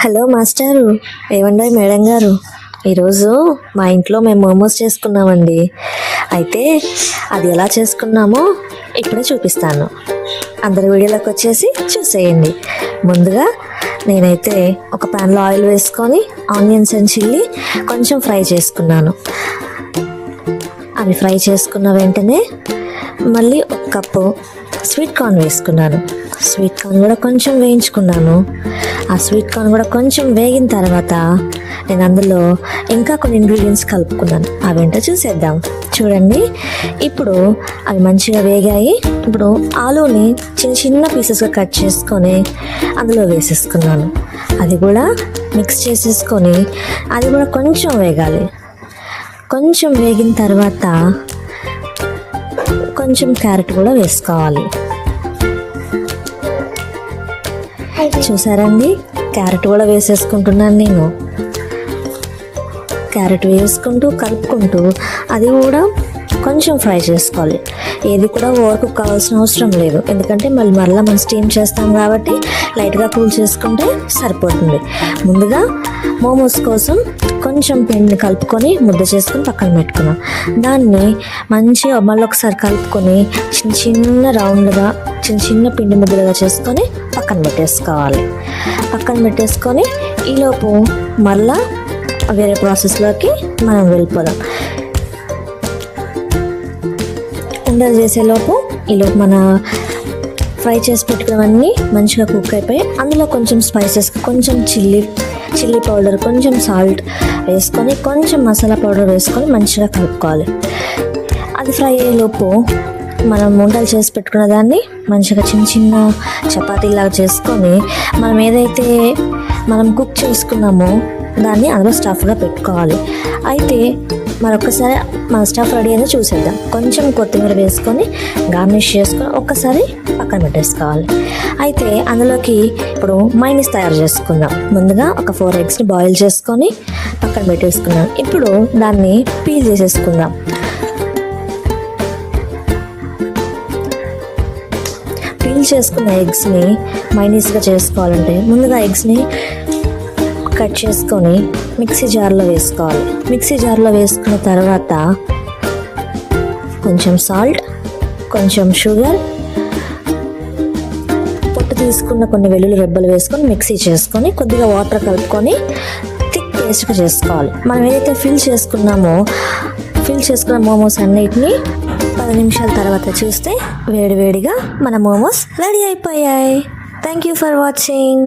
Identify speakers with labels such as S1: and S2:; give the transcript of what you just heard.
S1: Hello మాస్టారు, ఏమండి madam గారు, ఈరోజు మా ఇంట్లో మేము మోమోస్ చేసుకున్నామండి. అయితే అది ఎలా చేసుకున్నామో ఇప్పుడే చూపిస్తాను. అందరి వీడియోలోకి వచ్చేసి చూసేయండి. ముందుగా నేనైతే ఒక ప్యాన్లో ఆయిల్ వేసుకొని ఆనియన్స్ అండ్ చిల్లీ కొంచెం ఫ్రై చేసుకున్నాను. అవి ఫ్రై చేసుకున్న వెంటనే మళ్ళీ ఒక కప్పు స్వీట్ కార్న్ వేసుకున్నాను. స్వీట్ కార్న్ కూడా కొంచెం వేయించుకున్నాను. ఆ స్వీట్ కార్న్ కూడా కొంచెం వేగిన తర్వాత నేను అందులో ఇంకా కొన్ని ఇంగ్రీడియంట్స్ కలుపుకున్నాను. అవేంటో చూసేద్దాం. చూడండి, ఇప్పుడు అవి మంచిగా వేగాయి. ఇప్పుడు ఆలూని చిన్న చిన్న పీసెస్గా కట్ చేసుకొని అందులో వేసేసుకున్నాను. అది కూడా మిక్స్ చేసేసుకొని అది కూడా కొంచెం వేగాలి. కొంచెం వేగిన తర్వాత కొంచెం క్యారెట్ కూడా వేసుకోవాలి. చూసారండి, క్యారెట్ కూడా వేసేసుకుంటున్నాను నేను. క్యారెట్ వేసుకుంటూ కలుపుకుంటూ అది కూడా కొంచెం ఫ్రై చేసుకోవాలి. ఏది కూడా ఓవర్ కుక్ కావాల్సిన అవసరం లేదు, ఎందుకంటే మళ్ళీ మనం స్టీమ్ చేస్తాం కాబట్టి లైట్గా కూల్ చేసుకుంటే సరిపోతుంది. ముందుగా మోమోస్ కోసం కొంచెం పిండిని కలుపుకొని ముద్ద చేసుకొని పక్కన పెట్టుకున్నాం. దాన్ని మంచిగా మళ్ళీ ఒకసారి కలుపుకొని చిన్న చిన్న రౌండ్గా చిన్న పిండి ముద్దలుగా చేసుకొని పక్కన పెట్టేసుకోవాలి. పక్కన పెట్టేసుకొని ఈలోపు మళ్ళా వేరే ప్రాసెస్లోకి మనం వెళ్ళిపోదాం. ఉండలు చేసేలోపు ఈలోపు మన ఫ్రై చేసి పెట్టుకున్నవన్నీ మంచిగా కుక్ అయిపోయి అందులో కొంచెం స్పైసెస్, కొంచెం చిల్లీ పౌడర్, కొంచెం సాల్ట్ వేసుకొని కొంచెం మసాలా పౌడర్ వేసుకొని మంచిగా కలుపుకోవాలి. అది ఫ్రై అయ్యేలోపు మనం ఉండలు చేసి పెట్టుకున్న దాన్ని మంచిగా చిన్న చపాతీలాగా చేసుకొని మనం ఏదైతే మనం కుక్ చేసుకున్నామో దాన్ని అందులో స్టఫ్గా పెట్టుకోవాలి. అయితే మరొకసారి మన స్టఫ్ రెడీ అయినా చూసేద్దాం. కొంచెం కొత్తిమీర వేసుకొని గార్నిష్ చేసుకొని ఒక్కసారి పక్కన పెట్టేసుకోవాలి. అయితే అందులోకి ఇప్పుడు మైనస్ తయారు చేసుకుందాం. ముందుగా ఒక 4 ఎగ్స్ని బాయిల్ చేసుకొని పక్కన పెట్టేసుకున్నాం. ఇప్పుడు దాన్ని పీల్ చేసేసుకుందాం. పీల్ చేసుకున్న ఎగ్స్ని మైనస్గా చేసుకోవాలంటే ముందుగా ఎగ్స్ని కట్ చేసుకొని మిక్సీ జార్లో వేసుకోవాలి. మిక్సీ జార్లో వేసుకున్న తర్వాత కొంచెం సాల్ట్, కొంచెం షుగర్, పొట్టు తీసుకున్న కొన్ని వెల్లుల్లి రెబ్బలు వేసుకొని మిక్సీ చేసుకొని కొద్దిగా వాటర్ కలుపుకొని థిక్ పేస్ట్గా చేసుకోవాలి. మనం ఏదైతే ఫిల్ చేసుకున్న మోమోస్ అన్నిటిని 10 నిమిషాల తర్వాత చూస్తే వేడివేడిగా మన మోమోస్ రెడీ అయిపోయాయి. Thank you for watching.